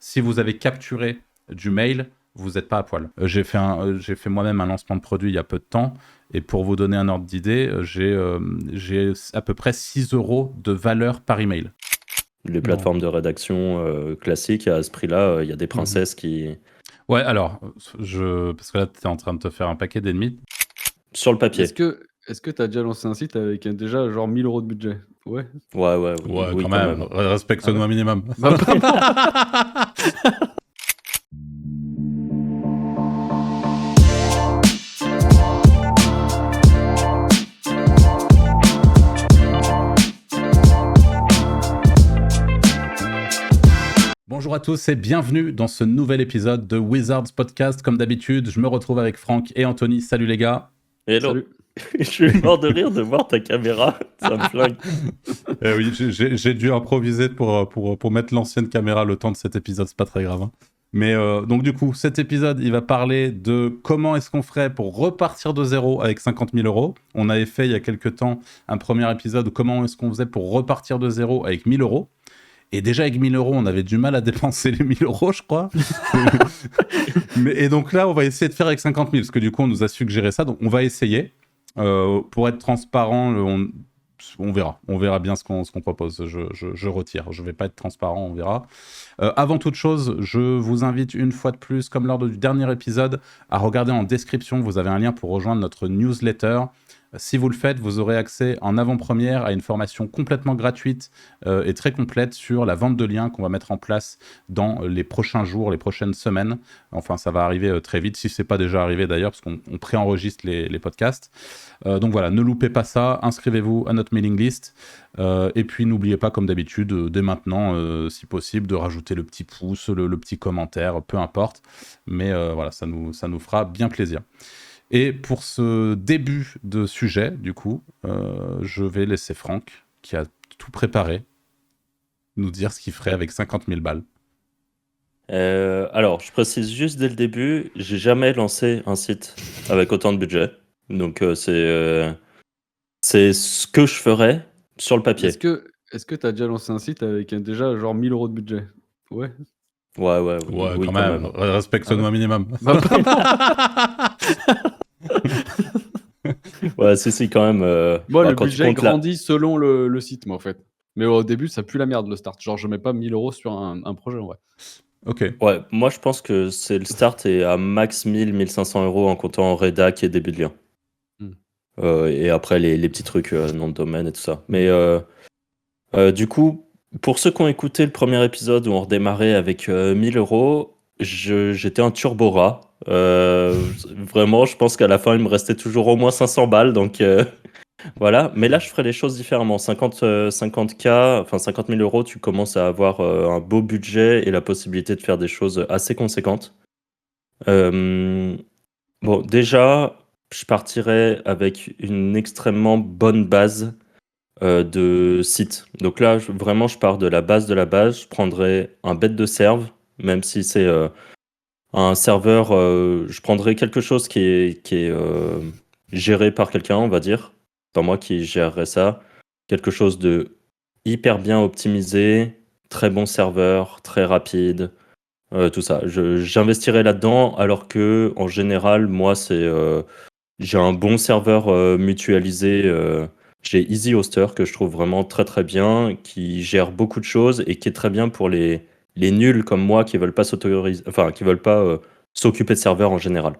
si vous avez capturé du mail, vous n'êtes pas à poil. J'ai fait moi-même un lancement de produit il y a peu de temps, et pour vous donner un ordre d'idée, j'ai à peu près 6 euros de valeur par email. Les plateformes de rédaction classiques, à ce prix-là, il y a des princesses qui... Ouais, alors, parce que là, tu es en train de te faire un paquet d'ennemis. Sur le papier. Est-ce que tu as déjà lancé un site avec déjà genre 1000 euros de budget? Ouais. Ouais, Ouais, oui, quand même. Respecte-nous un minimum. Bonjour à tous et bienvenue dans ce nouvel épisode de Wizards Podcast. Comme d'habitude, je me retrouve avec Franck et Anthony. Salut les gars. Hello. Salut. Je suis mort de rire de voir ta caméra. Ça me flingue. Oui, j'ai dû improviser pour mettre l'ancienne caméra le temps de cet épisode. C'est pas très grave. Hein. Mais donc du coup, cet épisode, il va parler de comment est-ce qu'on ferait pour repartir de zéro avec 50 000 euros. On avait fait il y a quelques temps un premier épisode de comment est-ce qu'on faisait pour repartir de zéro avec 1000 euros. Et déjà, avec 1000 euros, on avait du mal à dépenser les 1000 euros, je crois. Et donc là, on va essayer de faire avec 50 000, parce que du coup, on nous a suggéré ça. Donc, on va essayer. Pour être transparent, on verra. On verra bien ce qu'on propose. Je retire. Je ne vais pas être transparent, on verra. Avant toute chose, je vous invite une fois de plus, comme lors du dernier épisode, à regarder en description. Vous avez un lien pour rejoindre notre newsletter. Si vous le faites, vous aurez accès en avant-première à une formation complètement gratuite et très complète sur la vente de liens qu'on va mettre en place dans les prochains jours, les prochaines semaines. Enfin, ça va arriver très vite, si ce n'est pas déjà arrivé d'ailleurs, parce qu'on préenregistre les podcasts. Donc voilà, ne loupez pas ça, inscrivez-vous à notre mailing list. Et puis n'oubliez pas, comme d'habitude, dès maintenant, si possible, de rajouter le petit pouce, le petit commentaire, peu importe. Mais voilà, ça nous fera bien plaisir. Et pour ce début de sujet, du coup, je vais laisser Franck, qui a tout préparé, nous dire ce qu'il ferait avec 50 000 balles. Alors, je précise juste dès le début, j'ai jamais lancé un site avec autant de budget. Donc, c'est ce que je ferais sur le papier. Est-ce que tu as déjà lancé un site avec déjà genre 1000 euros de budget? Ouais. Ouais, Ouais, oui, quand même. Respecte-nous un minimum. Ouais, si, quand même. Moi, le quand tu budget comptes grandit selon le site, moi, en fait. Mais au début, ça pue la merde, le start. Genre, je mets pas 1000 euros sur un projet, en vrai. Ok. Ouais, moi, je pense que c'est le start est à max 1500 euros en comptant rédac et début de lien. Et après, les petits trucs, nom de domaine et tout ça. Mais du coup, pour ceux qui ont écouté le premier épisode où on redémarrait avec 1000 euros, j'étais un turbo rat. Vraiment, je pense qu'à la fin, il me restait toujours au moins 500 balles. Donc voilà. Mais là, je ferais les choses différemment. 50K, enfin 50 000 euros, tu commences à avoir un beau budget et la possibilité de faire des choses assez conséquentes. Bon, déjà, je partirais avec une extrêmement bonne base de site. Donc là, vraiment, je pars de la base de la base. Je prendrais un bête de serve, même si c'est un serveur. Je prendrais quelque chose qui est géré par quelqu'un, on va dire. Pas moi qui gérerais ça. Quelque chose de hyper bien optimisé, très bon serveur, très rapide, tout ça. J'investirais là-dedans, alors que en général, moi, j'ai un bon serveur mutualisé. J'ai Easy Hoster que je trouve vraiment très très bien, qui gère beaucoup de choses et qui est très bien pour les nuls comme moi qui veulent pas qui veulent pas s'occuper de serveurs en général.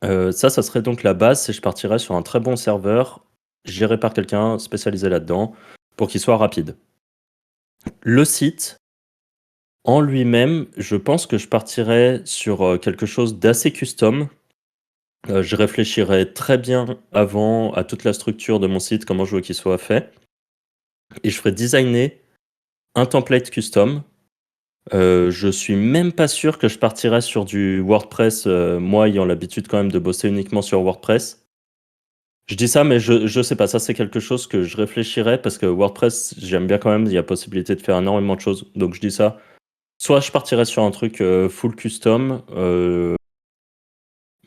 Ça serait donc la base, et je partirais sur un très bon serveur géré par quelqu'un spécialisé là-dedans pour qu'il soit rapide. Le site en lui-même, je pense que je partirais sur quelque chose d'assez custom. Je réfléchirais très bien avant à toute la structure de mon site, comment je veux qu'il soit fait. Et je ferais designer un template custom. Je suis même pas sûr que je partirais sur du WordPress, moi ayant l'habitude quand même de bosser uniquement sur WordPress. Je dis ça, mais je sais pas, ça c'est quelque chose que je réfléchirais parce que WordPress, j'aime bien quand même, il y a possibilité de faire énormément de choses. Donc je dis ça. Soit je partirais sur un truc full custom,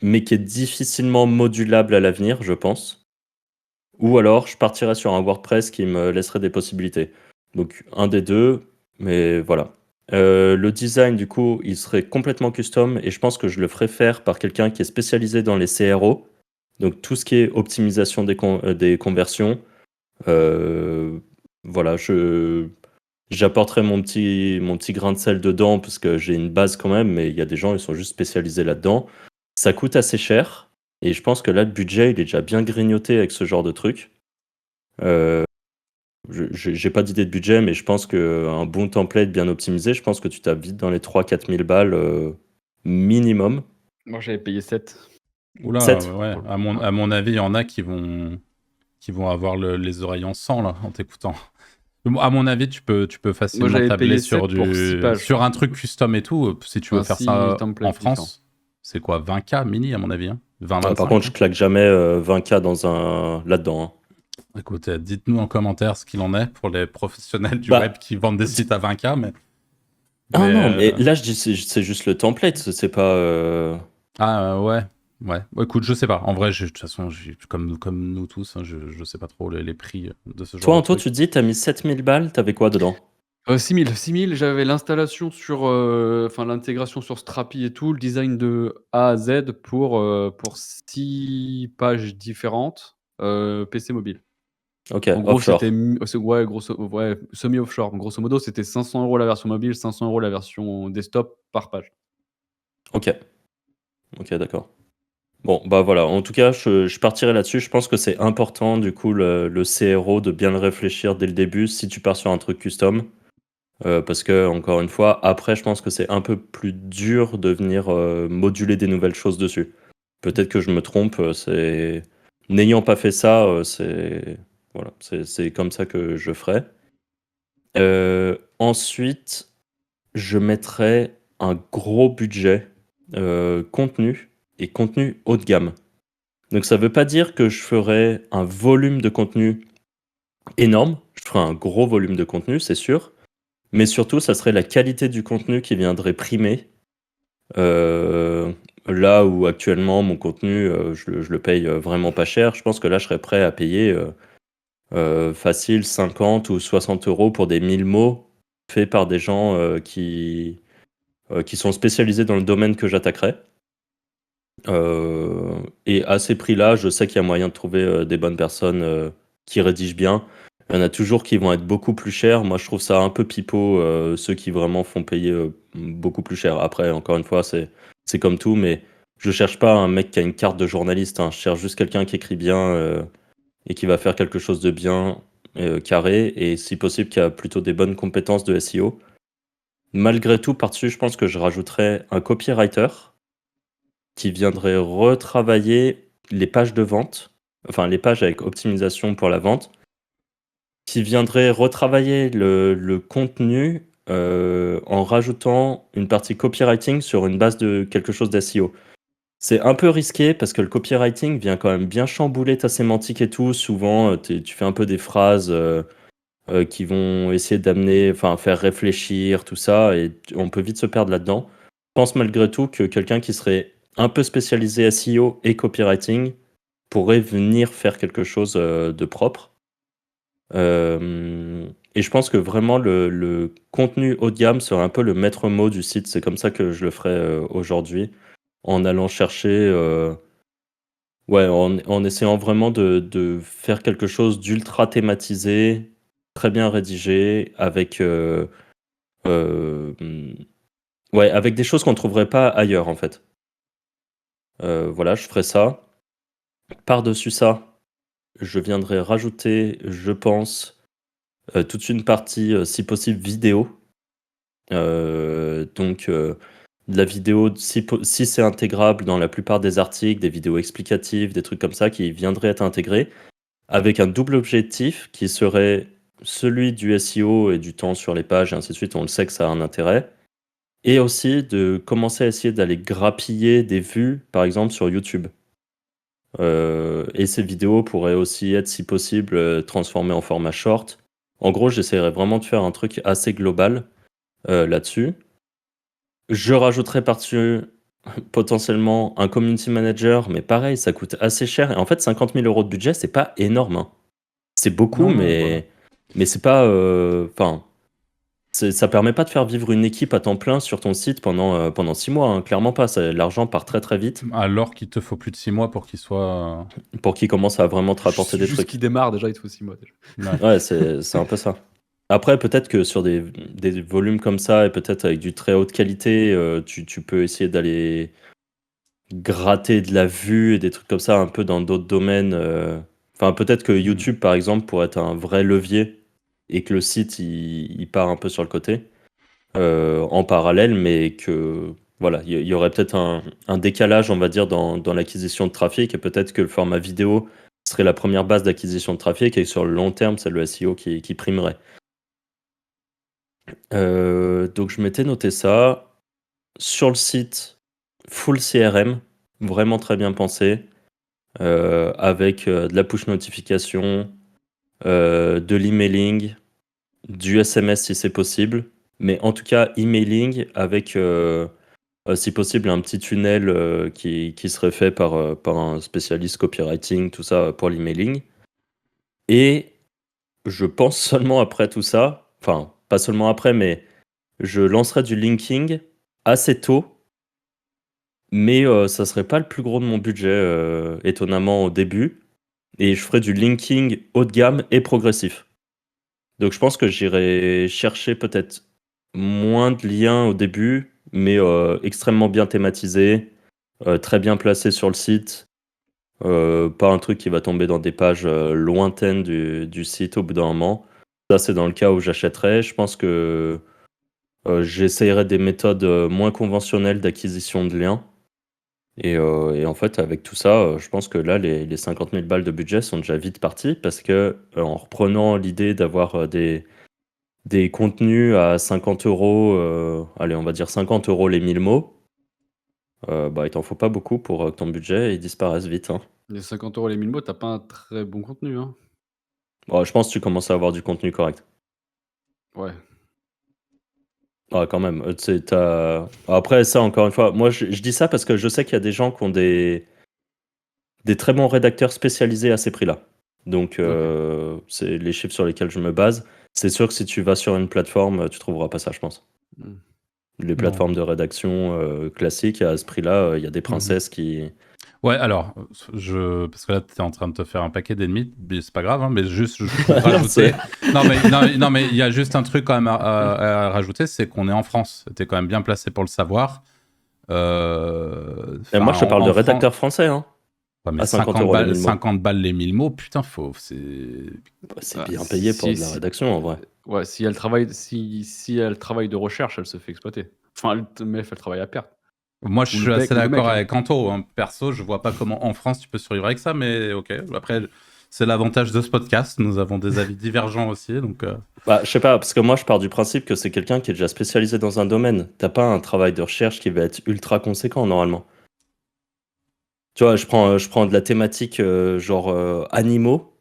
mais qui est difficilement modulable à l'avenir, je pense. Ou alors, je partirais sur un WordPress qui me laisserait des possibilités. Donc, un des deux, mais voilà. Le design, du coup, il serait complètement custom et je pense que je le ferais faire par quelqu'un qui est spécialisé dans les CRO. Donc tout ce qui est optimisation des conversions. Euh, voilà, j'apporterai mon petit grain de sel dedans parce que j'ai une base quand même, mais il y a des gens, ils sont juste spécialisés là-dedans. Ça coûte assez cher et je pense que là, le budget, il est déjà bien grignoté avec ce genre de truc. Euh, j'ai pas d'idée de budget, mais je pense qu'un bon template bien optimisé, je pense que tu tapes vite dans les 3-4 000 balles minimum. Moi, j'avais payé 7. Oula, 7. ouais. À mon avis, il y en a qui vont avoir les oreilles en sang là en t'écoutant. À mon avis, tu peux Moi, facilement j'avais tabler payé 7 pour 6 pages. sur un truc custom et tout. Si tu veux Enfin, faire 6 ça en templates différents. France, c'est quoi, 20K mini à mon avis, hein, 20, Par 25, contre, je hein. claque jamais 20K là-dedans, hein. Écoute, dites-nous en commentaire ce qu'il en est pour les professionnels du web Bah, qui vendent des sites à 20K, mais ah mais non, mais là, je dis c'est juste le template, c'est pas. ouais. Ouais, bon, écoute, je sais pas. En vrai, de toute façon, comme nous tous, hein, je sais pas trop les prix de ce genre Toi, de Anto, trucs. tu te dis, t'as mis 7000 balles, t'avais quoi dedans? 6 000, j'avais l'installation sur, enfin l'intégration sur Strapi et tout, le design de A à Z pour 6 pages différentes, PC mobile. Ok, En gros, offshore. ouais, semi-offshore. Grosso modo, c'était 500 € la version mobile, 500 € la version desktop par page. Ok, ok, d'accord. Bon, bah voilà, en tout cas, je partirai là-dessus. Je pense que c'est important, du coup, le CRO, de bien le réfléchir dès le début si tu pars sur un truc custom. Parce que, encore une fois, après, je pense que c'est un peu plus dur de venir moduler des nouvelles choses dessus. Peut-être que je me trompe, n'ayant pas fait ça, voilà, c'est comme ça que je ferai. Ensuite, je mettrai un gros budget contenu et contenu haut de gamme. Donc ça veut pas dire que je ferai un volume de contenu énorme, je ferai un gros volume de contenu, c'est sûr, mais surtout ça serait la qualité du contenu qui viendrait primer. Euh, Là où actuellement mon contenu, je le paye vraiment pas cher, je pense que là je serais prêt à payer facile 50 ou 60 euros pour des 1000 mots faits par des gens qui sont spécialisés dans le domaine que j'attaquerai. Et à ces prix-là, je sais qu'il y a moyen de trouver des bonnes personnes qui rédigent bien. Il y en a toujours qui vont être beaucoup plus chers. Moi, je trouve ça un peu pipeau, ceux qui vraiment font payer beaucoup plus cher. Après, encore une fois, c'est comme tout, mais je cherche pas un mec qui a une carte de journaliste, hein. Je cherche juste quelqu'un qui écrit bien et qui va faire quelque chose de bien, carré, et si possible, qui a plutôt des bonnes compétences de SEO. Malgré tout, par-dessus, je pense que je rajouterais un copywriter qui viendrait retravailler les pages de vente, enfin les pages avec optimisation pour la vente, qui viendrait retravailler le contenu en rajoutant une partie copywriting sur une base de quelque chose d'SEO. C'est un peu risqué parce que le copywriting vient quand même bien chambouler ta sémantique et tout. Souvent, tu fais un peu des phrases qui vont essayer d'amener, enfin faire réfléchir, tout ça, et on peut vite se perdre là-dedans. Je pense malgré tout que quelqu'un qui serait un peu spécialisé SEO et copywriting pourrait venir faire quelque chose de propre. Et je pense que vraiment le contenu haut de gamme serait un peu le maître mot du site. C'est comme ça que je le ferai aujourd'hui, en allant chercher, ouais, en essayant vraiment de faire quelque chose d'ultra thématisé, très bien rédigé, avec, ouais, avec des choses qu'on ne trouverait pas ailleurs en fait. Voilà, je ferai ça. Par-dessus ça, je viendrai rajouter, je pense, toute une partie, si possible, vidéo. Donc, de la vidéo, si c'est intégrable dans la plupart des articles, des vidéos explicatives, des trucs comme ça qui viendraient être intégrés, avec un double objectif qui serait celui du SEO et du temps sur les pages et ainsi de suite. On le sait que ça a un intérêt. Et aussi de commencer à essayer d'aller grappiller des vues, par exemple, sur YouTube. Et ces vidéos pourraient aussi être, si possible, transformées en format short. En gros, j'essaierai vraiment de faire un truc assez global là-dessus. Je rajouterai par-dessus potentiellement un community manager, mais pareil, ça coûte assez cher. Et en fait, 50 000 € de budget, c'est pas énorme, hein. C'est beaucoup, Non, voilà. mais c'est pas. Enfin, ça permet pas de faire vivre une équipe à temps plein sur ton site pendant 6 mois, hein, clairement pas. L'argent part très très vite Alors qu'il te faut plus de 6 mois pour qu'il soit. pour qu'ils commencent à vraiment te rapporter des Juste trucs. qui démarre, déjà, il te faut 6 mois. Déjà. Ouais, c'est un peu ça. Après, peut-être que sur des volumes comme ça, et peut-être avec du très haute qualité, tu peux essayer d'aller gratter de la vue et des trucs comme ça un peu dans d'autres domaines. Enfin, peut-être que YouTube, par exemple, pourrait être un vrai levier et que le site, il part un peu sur le côté en parallèle, mais que voilà, il y aurait peut-être un décalage, on va dire, dans l'acquisition de trafic, et peut-être que le format vidéo serait la première base d'acquisition de trafic, et que sur le long terme, c'est le SEO qui primerait. Donc je m'étais noté ça. Sur le site, full CRM, vraiment très bien pensé, avec de la push notification, de l'emailing, du SMS si c'est possible, mais en tout cas emailing avec, si possible, un petit tunnel qui serait fait par un spécialiste copywriting, tout ça pour l'emailing. Et je pense seulement après tout ça, enfin pas seulement après, mais je lancerai du linking assez tôt, mais ça serait pas le plus gros de mon budget, étonnamment au début. Et je ferai du linking haut de gamme et progressif. Donc je pense que j'irai chercher peut-être moins de liens au début, mais extrêmement bien thématisé, très bien placé sur le site. Pas un truc qui va tomber dans des pages lointaines du site au bout d'un moment. Ça, c'est dans le cas où j'achèterais. Je pense que j'essayerai des méthodes moins conventionnelles d'acquisition de liens. Et en fait, avec tout ça, je pense que là, les 50 000 balles de budget sont déjà vite partis parce que en reprenant l'idée d'avoir des contenus à 50 €, allez, on va dire 50 € les 1000 mots, bah, il t'en faut pas beaucoup pour que ton budget il disparaisse vite, hein. Les 50 € les 1000 mots, t'as pas un très bon contenu, hein. Bon, je pense que tu commences à avoir du contenu correct. Ouais. Ouais, quand même. Après, ça, encore une fois, moi, je dis ça parce que je sais qu'il y a des gens qui ont des très bons rédacteurs spécialisés à ces prix-là. Donc, c'est les chiffres sur lesquels je me base. C'est sûr que si tu vas sur une plateforme, tu trouveras pas ça, je pense. Mm. Les plateformes de rédaction classiques, à ce prix-là, il y a des princesses qui... Ouais, alors, parce que là, tu es en train de te faire un paquet d'ennemis, mais c'est pas grave, hein, mais juste je voudrais rajouter. Non, mais il y a juste un truc quand même à rajouter, c'est qu'on est en France. Tu es quand même bien placé pour le savoir. Et moi, je te parle de rédacteurs français, hein. Ouais, mais à 50 € les 1000 mots. 50 balles les 1000 mots, putain, c'est bien payé pour de la rédaction, en vrai. Ouais, si elle travaille de recherche, elle se fait exploiter. Enfin, mais elle travaille à perte. Moi, je Ou suis le assez mec, d'accord hein. avec Anto. Hein. Perso, je vois pas comment en France tu peux survivre avec ça, mais ok. Après, c'est l'avantage de ce podcast. Nous avons des avis divergents aussi, donc. Bah, je sais pas, parce que moi, je pars du principe que c'est quelqu'un qui est déjà spécialisé dans un domaine. T'as pas un travail de recherche qui va être ultra conséquent, normalement. Tu vois, je prends de la thématique genre animaux.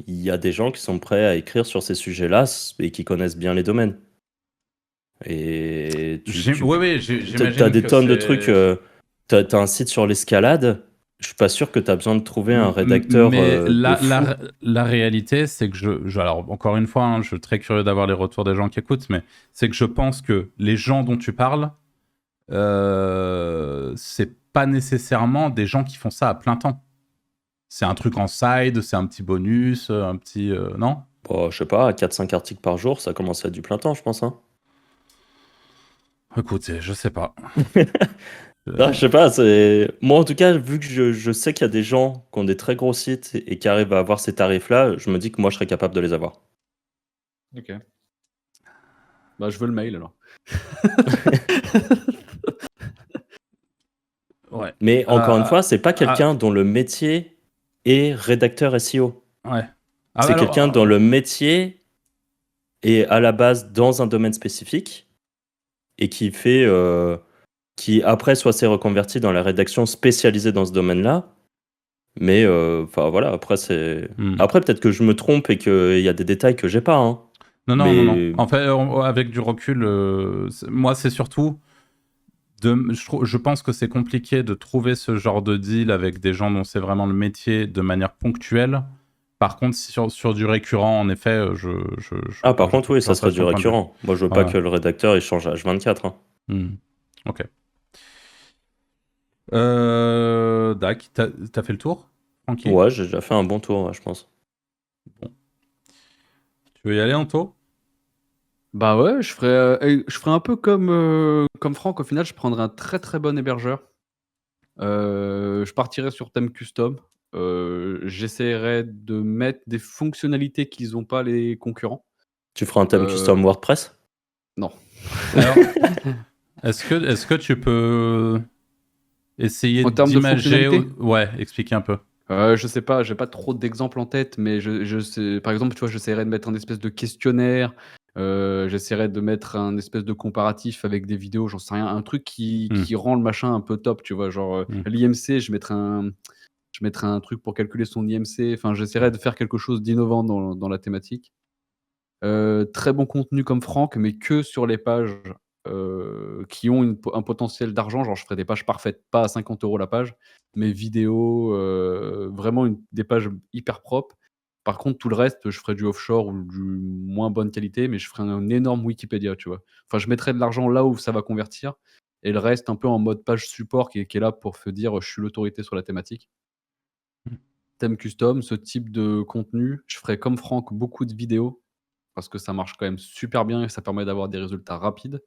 Il y a des gens qui sont prêts à écrire sur ces sujets-là et qui connaissent bien les domaines. Et j'imagine. t'as des que tonnes de c'est- trucs. T'as un site sur l'escalade. Je suis pas sûr que t'as besoin de trouver un rédacteur Mais de fou. la réalité, c'est que alors encore une fois, hein, je suis très curieux d'avoir les retours des gens qui écoutent, mais c'est que je pense que les gens dont tu parles, c'est pas nécessairement des gens qui font ça à plein temps. C'est un truc en side, c'est un petit bonus, un petit... non ? Bon, je sais pas, 4-5 articles par jour, ça commence à être du plein temps, je pense, hein. Écoute, je sais pas. Non, je sais pas, moi en tout cas, vu que je sais qu'il y a des gens qui ont des très gros sites et qui arrivent à avoir ces tarifs-là, je me dis que moi je serais capable de les avoir. Ok. Bah, je veux le mail alors. Ouais. Mais encore une fois, c'est pas quelqu'un dont le métier est rédacteur SEO. Ouais. C'est quelqu'un dont le métier est à la base dans un domaine spécifique et qui après soit s'est reconverti dans la rédaction spécialisée dans ce domaine-là. Mais enfin voilà, après après peut-être que je me trompe et qu'il y a des détails que j'ai pas, hein. Non. En fait, avec du recul, moi c'est surtout je pense que c'est compliqué de trouver ce genre de deal avec des gens dont c'est vraiment le métier de manière ponctuelle, Par contre, sur du récurrent, en effet, Ah, par contre, oui, je ça serait partage du ton point de vue. récurrent. Moi, je veux pas Ouais. que le rédacteur il change à H24. Hein. Ok. Dac, t'as fait le tour, Francky? Ouais, j'ai déjà fait un bon tour, ouais, je pense. Bon. Tu veux y aller, Anto? Bah ouais, je ferais un peu comme Franck. Au final, je prendrais un très très bon hébergeur. Je partirais sur thème custom. J'essaierais de mettre des fonctionnalités qu'ils ont pas les concurrents. Tu feras un thème Euh, custom WordPress? non. Alors, est-ce que tu peux essayer En termes de d'imager... fonctionnalités? Ouais, expliquer un peu. Je sais pas, j'ai pas trop d'exemples en tête, mais je sais par exemple, tu vois, j'essaierais de mettre un espèce de questionnaire, j'essaierais de mettre un espèce de comparatif avec des vidéos, j'en sais rien, un truc Hmm, qui rend le machin un peu top, tu vois? Genre, hmm. l'IMC, je mettrais un truc pour calculer son IMC, enfin, j'essaierais de faire quelque chose d'innovant dans la thématique. Très bon contenu comme Franck, mais que sur les pages, qui ont un potentiel d'argent. Genre, je ferais des pages parfaites, pas à 50 € la page, mais vidéo, vraiment des pages hyper propres. Par contre, tout le reste, je ferais du offshore ou du moins bonne qualité, mais je ferais un énorme Wikipédia, tu vois? Enfin, je mettrais de l'argent là où ça va convertir et le reste un peu en mode page support qui est là pour se dire: «Je suis l'autorité sur la thématique». Thème custom, ce type de contenu, je ferais comme Franck, beaucoup de vidéos parce que ça marche quand même super bien et ça permet d'avoir des résultats rapides,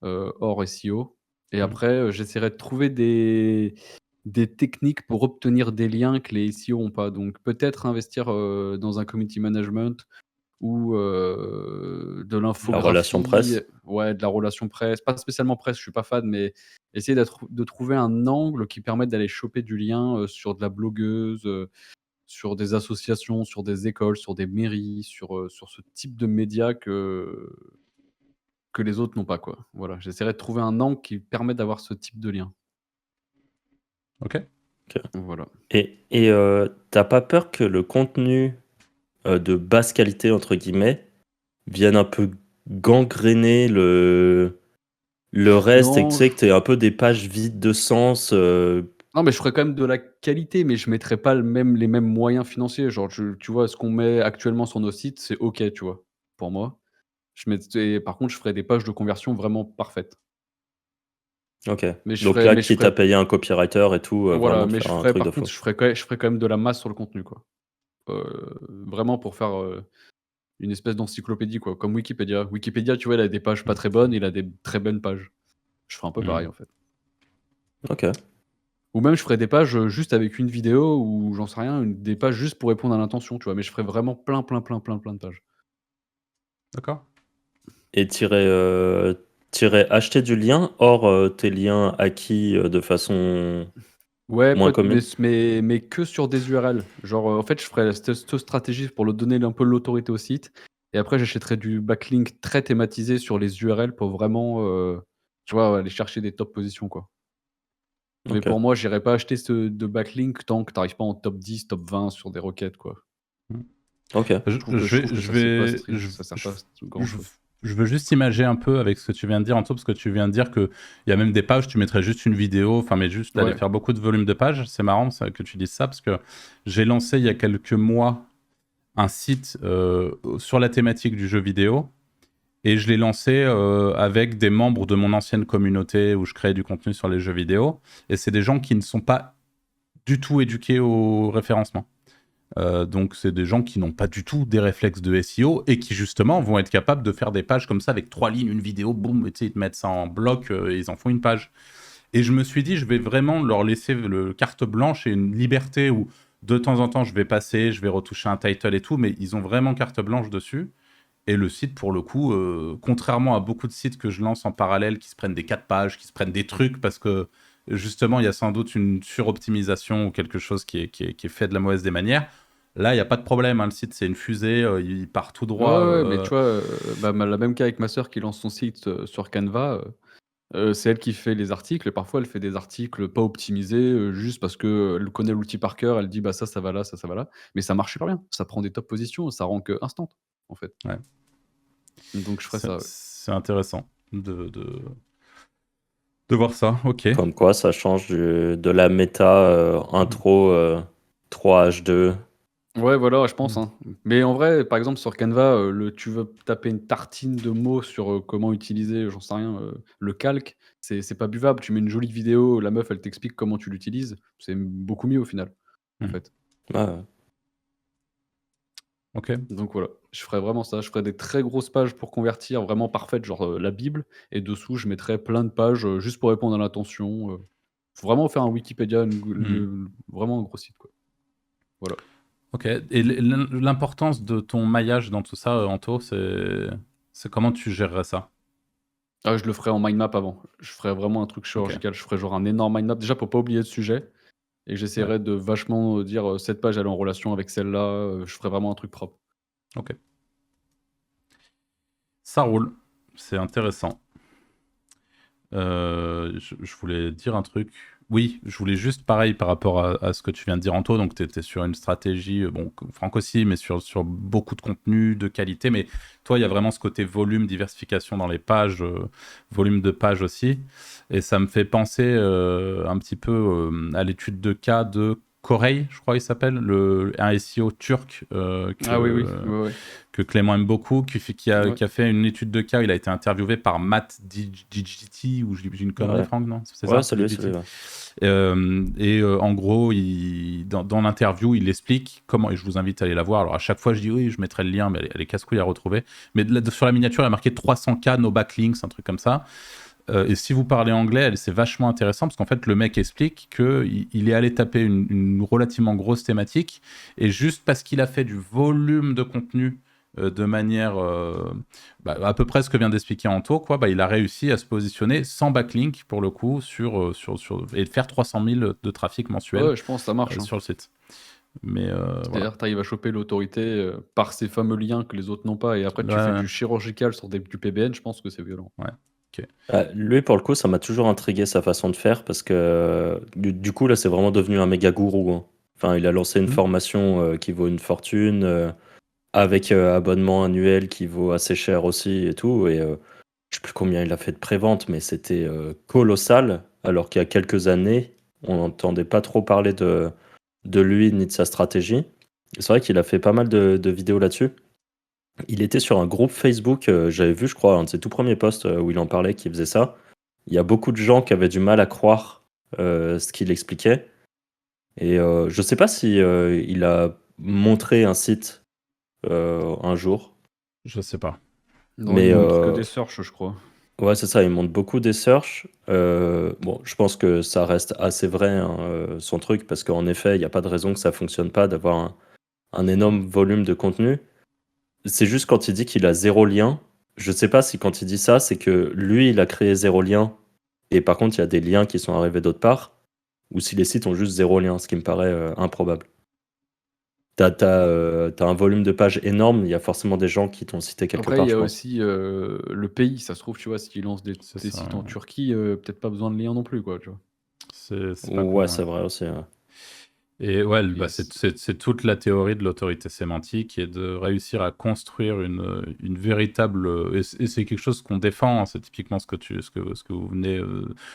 hors SEO. Et Hmm. après, j'essaierai de trouver des techniques pour obtenir des liens que les SEO ont pas. Donc peut-être investir, dans un community management ou, de La relation l'infographie, presse? ouais, de la relation presse, pas spécialement presse, je suis pas fan, mais essayer de trouver un angle qui permette d'aller choper du lien, sur de la blogueuse, sur des associations, sur des écoles, sur des mairies, sur ce type de médias que les autres n'ont pas, quoi. Voilà, j'essaierai de trouver un angle qui permet d'avoir ce type de lien. Ok. Ok. Voilà. Et t'as pas peur que le contenu de basse qualité, entre guillemets, vienne un peu gangréner le reste et que tu Non, sais que t'aies un peu des pages vides de sens non, mais je ferai quand même de la qualité, mais je mettrai pas les mêmes moyens financiers. Genre, tu vois, ce qu'on met actuellement sur nos sites, c'est OK, tu vois? Pour moi. Par contre, je ferai des pages de conversion vraiment parfaites. Ok. Mais Donc là, je quitte ferai à payer un copywriter et tout, voilà, vraiment de mais faire un truc de par contre, fou. je ferai quand même de la masse sur le contenu, quoi. Vraiment pour faire, une espèce d'encyclopédie, quoi, comme Wikipédia. Wikipédia, tu vois, il a des pages pas très bonnes, il a des très bonnes pages. Je ferai un peu pareil, Hmm. en fait. Ok. Ou même je ferais des pages, juste avec une vidéo ou j'en sais rien, des pages juste pour répondre à l'intention, tu vois? Mais je ferais vraiment plein, plein, plein, plein, plein de pages. D'accord. Et t'irais acheter du lien hors tes liens acquis de façon Ouais, moins peut commune? mais que sur des URL. Genre, en fait, je ferais cette stratégie pour le donner un peu l'autorité au site et après j'achèterais du backlink très thématisé sur les URL pour vraiment, tu vois, aller chercher des top positions, quoi. Mais Ok. pour moi, j'irai pas acheter de backlink tant que tu arrives pas en top 10, top 20 sur des requêtes, quoi. Hmm. Ok. Je trouve que ça c'est pas ça sert pas à grand je- chose. je veux juste imager un peu avec ce que tu viens de dire, Anto, parce que tu viens de dire qu'il y a même des pages, tu mettrais juste une vidéo, enfin, mais juste d'aller Ouais. faire beaucoup de volume de pages. C'est marrant que tu dises ça, parce que j'ai lancé il y a quelques mois un site sur la thématique du jeu vidéo. Et je l'ai lancé avec des membres de mon ancienne communauté où je créais du contenu sur les jeux vidéo. Et c'est des gens qui ne sont pas du tout éduqués au référencement. Donc, c'est des gens qui n'ont pas du tout des réflexes de SEO et qui, justement, vont être capables de faire des pages comme ça avec 3 lignes, une vidéo, boum, et tu sais, ils te mettent ça en bloc et ils en font une page. Et je me suis dit, je vais vraiment leur laisser le carte blanche et une liberté où, de temps en temps, je vais passer, je vais retoucher un title et tout, mais ils ont vraiment carte blanche dessus. Et le site, pour le coup, contrairement à beaucoup de sites que je lance en parallèle qui se prennent des 4 pages, qui se prennent des trucs parce que justement, il y a sans doute une suroptimisation ou quelque chose qui est fait de la mauvaise des manières. Là, il n'y a pas de problème. Hein. Le site, c'est une fusée. Il part tout Ouais, droit. ouais, mais tu vois, bah, la même cas avec ma sœur qui lance son site, sur Canva, c'est elle qui fait les articles et parfois elle fait des articles pas optimisés, juste parce qu'elle connaît l'outil par cœur. Elle dit: «Bah, ça va là, ça va là». Mais ça marche super bien. Ça prend des top positions, ça rank, instant, en fait. Ouais. Donc je ferais ça, ouais. C'est intéressant de voir ça. Ok. Comme quoi, ça change de la méta intro 3H2. Ouais, voilà, je pense, Mm. hein. Mais en vrai, par exemple, sur Canva, tu veux taper une tartine de mots sur, comment utiliser, j'en sais rien, le calque, c'est pas buvable. Tu mets une jolie vidéo, la meuf, elle t'explique comment tu l'utilises. C'est beaucoup mieux au final, en Mm. fait. Ouais, ouais. Ok. Donc voilà, je ferais vraiment ça. Je ferais des très grosses pages pour convertir, vraiment parfaites, genre, la Bible et dessous, je mettrais plein de pages, juste pour répondre à l'intention, faut vraiment faire un Wikipédia, Mm. vraiment un gros site, quoi. Voilà. Ok. Et l'importance de ton maillage dans tout ça, Anto, c'est comment tu gérerais ça? Ah, je le ferais en mind map avant. Je ferais vraiment un truc Ok. chirurgical. Je ferais genre un énorme mind map, déjà pour pas oublier le sujet et Ouais. j'essaierais de vachement, dire, «Cette page, elle est en relation avec celle-là», je ferais vraiment un truc propre. Ok. Ça roule. C'est intéressant. Je voulais dire un truc. Oui, je voulais juste pareil par rapport à ce que tu viens de dire, Anto. Donc, tu étais sur une stratégie, bon, Franck aussi, mais sur beaucoup de contenu, de qualité. Mais toi, il y a vraiment ce côté volume, diversification dans les pages, volume de pages aussi. Et ça me fait penser un petit peu à l'étude de cas de Corey, je crois il s'appelle, un SEO turc Ah oui, oui, ouais, ouais. que Clément aime beaucoup, Ouais. qui a fait une étude de cas. Il a été interviewé par Matt DGT, ou j'ai une connerie, Ouais, Franck, non? C'est ouais, ça, salut, DGT. salut. Ouais. En gros, dans l'interview, il explique comment, et je vous invite à aller la voir. Alors, à chaque fois, je dis oui, je mettrai le lien, mais elle est casse-couille à retrouver. Mais sur la miniature, il y a marqué 300K, no backlinks, un truc comme ça. Et si vous parlez anglais, c'est vachement intéressant parce qu'en fait, le mec explique qu'il est allé taper une relativement grosse thématique et juste parce qu'il a fait du volume de contenu de manière à peu près ce que vient d'expliquer Anto, quoi, il a réussi à se positionner sans backlink pour le coup et de faire 300 000 de trafic mensuel Ouais, je pense que ça marche, hein. sur le site. Mais voilà. C'est-à-dire, tu arrives à choper l'autorité, par ces fameux liens que les autres n'ont pas et après tu fais Ouais, du chirurgical sur du PBN, je pense que c'est violent. ouais, ok. Lui, pour le coup, ça m'a toujours intrigué sa façon de faire parce que du coup, là, c'est vraiment devenu un méga gourou, hein. Enfin, il a lancé une Hmm. formation qui vaut une fortune, avec abonnement annuel qui vaut assez cher aussi et tout. Et je sais plus combien il a fait de prévente, mais c'était colossal. Alors qu'il y a quelques années, on n'entendait pas trop parler de lui ni de sa stratégie. Et c'est vrai qu'il a fait pas mal de vidéos là-dessus. Il était sur un groupe Facebook, j'avais vu, je crois, un de ses tout premiers posts où il en parlait, qui faisait ça. Il y a beaucoup de gens qui avaient du mal à croire ce qu'il expliquait. Et je sais pas si il a montré un site un jour, Je sais pas. Non, il mais montre que des searches, je crois. ouais, c'est ça, il montre beaucoup des searches. Bon, je pense que ça reste assez vrai, hein, son truc, parce qu'en effet, il n'y a pas de raison que ça fonctionne pas d'avoir un énorme volume de contenu. C'est juste quand il dit qu'il a zéro lien, je sais pas si quand il dit ça, c'est que lui, il a créé zéro lien, et par contre, il y a des liens qui sont arrivés d'autre part, ou si les sites ont juste zéro lien, ce qui me paraît improbable. T'as un volume de pages énorme, il y a forcément des gens qui t'ont cité quelque Après, il part, y je a pense. aussi, le pays, ça se trouve, tu vois, s'il lance C'est des ça. sites en Turquie, peut-être pas besoin de lien non plus, quoi, tu vois? C'est pas con, Ouais, ouais. c'est vrai aussi. Ouais. Et ouais, Yes. c'est toute la théorie de l'autorité sémantique et de réussir à construire une véritable. Et c'est quelque chose qu'on défend, hein, c'est typiquement ce que vous venez.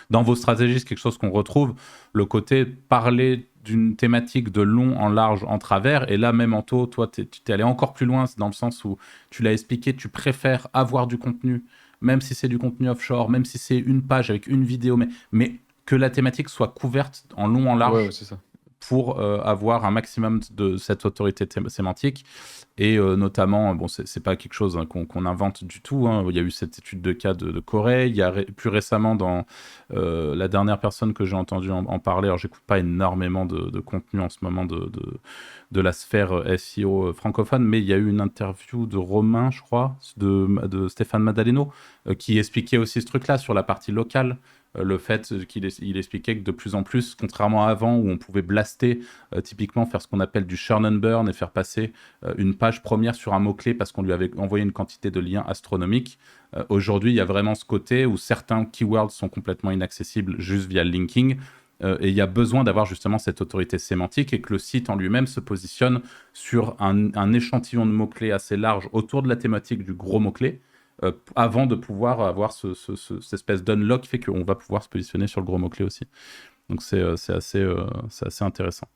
Dans vos stratégies, c'est quelque chose qu'on retrouve. Le côté parler d'une thématique de long en large en travers. Et là, même Anto, toi, tu t'es allé encore plus loin dans le sens où tu l'as expliqué, tu préfères avoir du contenu, même si c'est du contenu offshore, même si c'est une page avec une vidéo, mais que la thématique soit couverte en long, en Ouais, large ouais, c'est ça. pour avoir un maximum de cette autorité sémantique. Et notamment, bon, c'est pas quelque chose qu'on invente du tout, hein. Il y a eu cette étude de cas de Corée. Il y a plus récemment, dans la dernière personne que j'ai entendu en parler, alors j'écoute pas énormément de contenu en ce moment de la sphère SEO francophone, mais il y a eu une interview de Romain, je crois, de Stéphane Madaleno, qui expliquait aussi ce truc-là sur la partie locale. Le fait il expliquait que de plus en plus, contrairement à avant où on pouvait blaster, typiquement faire ce qu'on appelle du churn and burn et faire passer une page première sur un mot-clé parce qu'on lui avait envoyé une quantité de liens astronomiques. Aujourd'hui, il y a vraiment ce côté où certains keywords sont complètement inaccessibles juste via le linking. Et il y a besoin d'avoir justement cette autorité sémantique et que le site en lui-même se positionne sur un échantillon de mots-clés assez large autour de la thématique du gros mot-clé, avant de pouvoir avoir cette espèce d'unlock qui fait qu'on va pouvoir se positionner sur le gros mot-clé aussi. Donc c'est assez intéressant.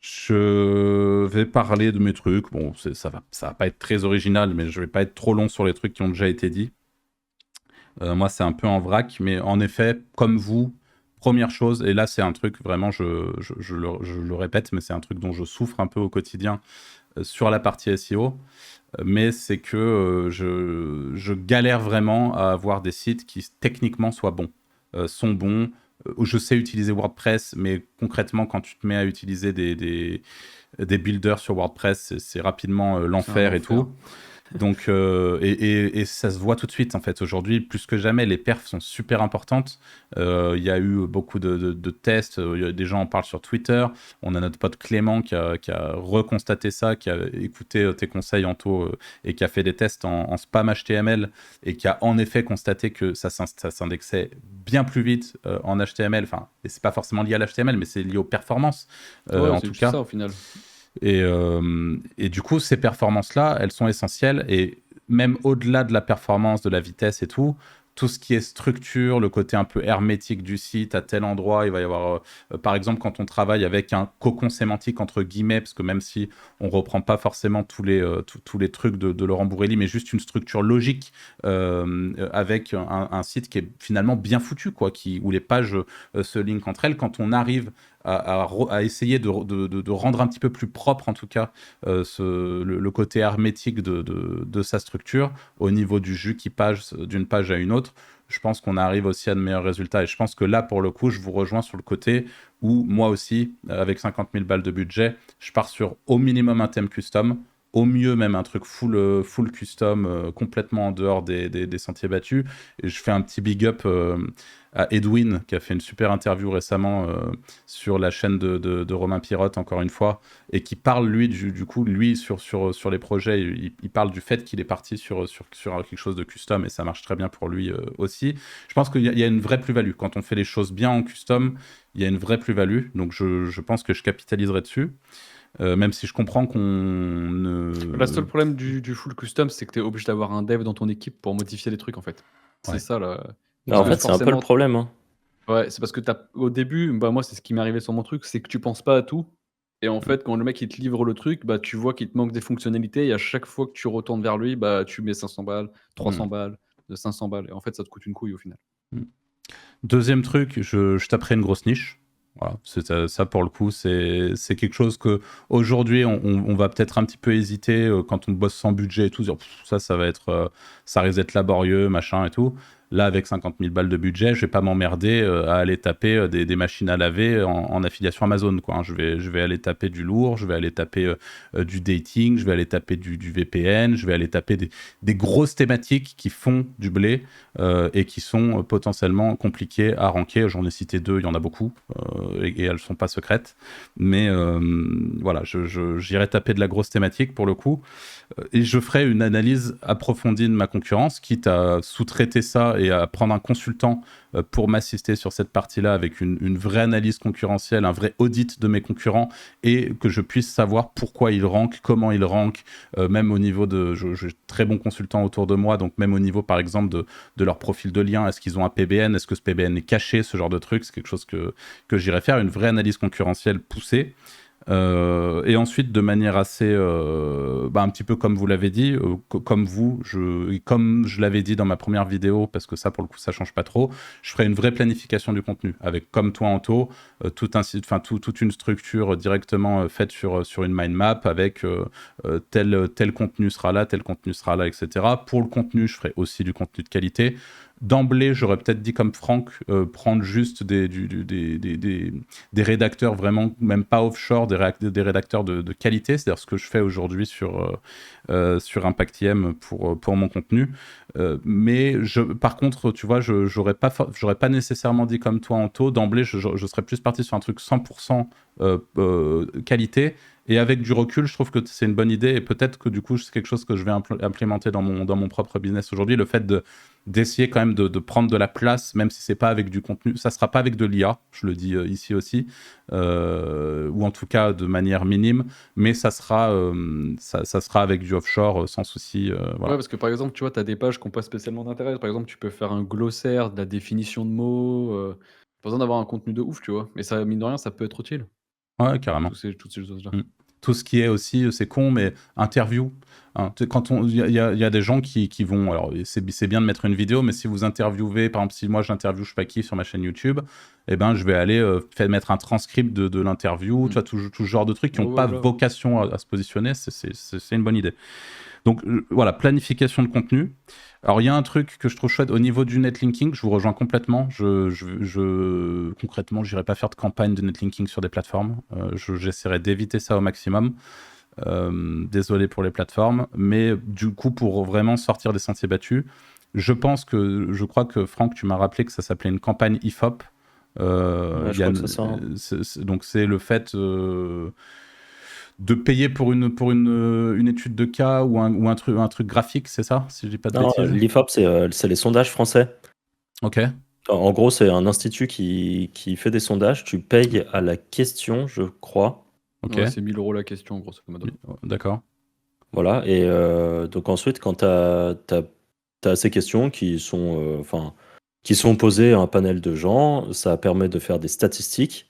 Je vais parler de mes trucs. Bon, ça va pas être très original, mais je vais pas être trop long sur les trucs qui ont déjà été dits. Moi, c'est un peu en vrac, mais en effet, comme vous, première chose, et là, c'est un truc vraiment, je le répète, mais c'est un truc dont je souffre un peu au quotidien sur la partie SEO, mais c'est que je galère vraiment à avoir des sites qui techniquement soient bons, sont bons. Je sais utiliser WordPress, mais concrètement, quand tu te mets à utiliser des builders sur WordPress, c'est rapidement C'est un l'enfer et enfer. tout. Donc, et ça se voit tout de suite, en fait. Aujourd'hui, plus que jamais, les perfs sont super importantes. Il y a eu beaucoup de tests. Des gens en parlent sur Twitter. On a notre pote Clément qui a reconstaté ça, qui a écouté tes conseils, Anto, et qui a fait des tests en spam HTML et qui a en effet constaté que ça s'indexait bien plus vite en HTML. Enfin, et c'est pas forcément lié à l'HTML, mais c'est lié aux performances, Ouais, en c'est tout juste cas. ça au final. Et du coup, ces performances-là, elles sont essentielles. Et même au-delà de la performance, de la vitesse et tout ce qui est structure, le côté un peu hermétique du site, à tel endroit, il va y avoir, par exemple, quand on travaille avec un cocon sémantique, entre guillemets, parce que même si on reprend pas forcément tous les trucs de Laurent Bourrelli, mais juste une structure logique avec un site qui est finalement bien foutu, quoi, où les pages se linkent entre elles, quand on arrive à essayer de rendre un petit peu plus propre, en tout cas, le côté hermétique de sa structure au niveau du jus qui passe d'une page à une autre. Je pense qu'on arrive aussi à de meilleurs résultats. Et je pense que là, pour le coup, je vous rejoins sur le côté où moi aussi, avec 50 000 balles de budget, je pars sur au minimum un thème custom, au mieux même un truc full custom, complètement en dehors des sentiers battus. Et je fais un petit big up à Edwin, qui a fait une super interview récemment sur la chaîne de Romain Pirotte, encore une fois, et qui parle, lui, du coup, lui, sur les projets, il parle du fait qu'il est parti sur quelque chose de custom, et ça marche très bien pour lui aussi. Je pense qu'il y a une vraie plus-value. Quand on fait les choses bien en custom, il y a une vraie plus-value, donc je pense que je capitaliserai dessus. Même si je comprends qu'on Le seul ne... problème du full custom, c'est que tu es obligé d'avoir un dev dans ton équipe pour modifier les trucs en fait. C'est Ouais, ça là. Bah, Parce en que ouais. fait, c'est un peu le forcément, problème, hein. ouais, c'est parce que au début, bah moi c'est ce qui m'est arrivé sur mon truc, c'est que tu penses pas à tout. Et en Mm, fait, quand le mec il te livre le truc, bah tu vois qu'il te manque des fonctionnalités et à chaque fois que tu retournes vers lui, bah tu mets 500 balles, 300 mm, balles, 500 balles. Et en fait, ça te coûte une couille au final. mm. Deuxième truc, je taperai une grosse niche. Voilà, ça pour le coup, c'est quelque chose que aujourd'hui on va peut-être un petit peu hésiter quand on bosse sans budget et tout, dire, ça va être, ça risque d'être laborieux, machin et tout. Là, avec 50 000 balles de budget, je vais pas m'emmerder à aller taper des machines à laver en affiliation Amazon, quoi, hein. Je vais aller taper du lourd, je vais aller taper du dating, je vais aller taper du VPN, je vais aller taper des grosses thématiques qui font du blé et qui sont potentiellement compliquées à ranker. J'en ai cité deux, il y en a beaucoup, et elles ne sont pas secrètes. Mais voilà, j'irai taper de la grosse thématique pour le coup. Et je ferai une analyse approfondie de ma concurrence, quitte à sous-traiter ça et à prendre un consultant pour m'assister sur cette partie-là avec une vraie analyse concurrentielle, un vrai audit de mes concurrents et que je puisse savoir pourquoi ils rankent, comment ils rankent, même au niveau de... J'ai de très bons consultants autour de moi, donc même au niveau par exemple de leur profil de lien, est-ce qu'ils ont un PBN, est-ce que ce PBN est caché, ce genre de truc, c'est quelque chose que j'irai faire, une vraie analyse concurrentielle poussée. Et ensuite, de manière assez, un petit peu comme vous l'avez dit, comme vous, comme je l'avais dit dans ma première vidéo, parce que ça, pour le coup, ça change pas trop, je ferai une vraie planification du contenu, avec, comme toi, Anto, toute une structure directement faite sur une mind map, avec tel contenu sera là, tel contenu sera là, etc. Pour le contenu, je ferai aussi du contenu de qualité. D'emblée, j'aurais peut-être dit comme Franck, prendre juste des rédacteurs vraiment, même pas offshore, des rédacteurs de qualité, c'est-à-dire ce que je fais aujourd'hui sur Impact IM pour mon contenu. Mais par contre, tu vois, j'aurais pas nécessairement dit comme toi, Anto. D'emblée, je serais plus parti sur un truc 100% qualité. Et avec du recul, je trouve que c'est une bonne idée. Et peut-être que du coup, c'est quelque chose que je vais implémenter dans mon propre business aujourd'hui. Le fait d'essayer quand même de prendre de la place, même si c'est pas avec du contenu. Ça sera pas avec de l'IA, je le dis ici aussi, ou en tout cas de manière minime, mais ça sera avec du offshore sans souci. Ouais, Voilà. parce que par exemple, tu vois, tu as des pages qui ont pas spécialement d'intérêt. Par exemple, tu peux faire un glossaire, de la définition de mots, pas besoin d'avoir un contenu de ouf, tu vois? Mais ça, mine de rien, ça peut être utile. Ouais, carrément. Toutes ces choses-là. Tout ce qui est aussi, c'est con, mais interview. Hein, quand il y a des gens qui vont. Alors, c'est bien de mettre une vidéo, mais si vous interviewez, par exemple, si moi j'interviewe je sais pas qui sur ma chaîne YouTube, eh ben, je vais aller mettre un transcript de l'interview, tu vois, tout ce genre de trucs qui n'ont pas vocation à se positionner, c'est une bonne idée. Donc voilà, planification de contenu. Alors il y a un truc que je trouve chouette au niveau du netlinking, je vous rejoins complètement. Concrètement, j'irai pas faire de campagne de netlinking sur des plateformes. J'essaierai d'éviter ça au maximum. Désolé pour les plateformes, mais du coup pour vraiment sortir des sentiers battus, je crois que Franck, tu m'as rappelé que ça s'appelait une campagne IFOP. Je crois que c'est ça. Donc c'est le fait de payer pour une étude de cas ou un truc graphique, c'est ça, si je dis pas de bêtises? L'IFOP, c'est les sondages français. Ok. En gros, c'est un institut qui fait des sondages. Tu payes à la question, je crois. Ok. Ouais, c'est 1 000 € la question, grosso modo. D'accord. Voilà. Et donc ensuite, quand tu as ces questions qui sont posées à un panel de gens, ça permet de faire des statistiques.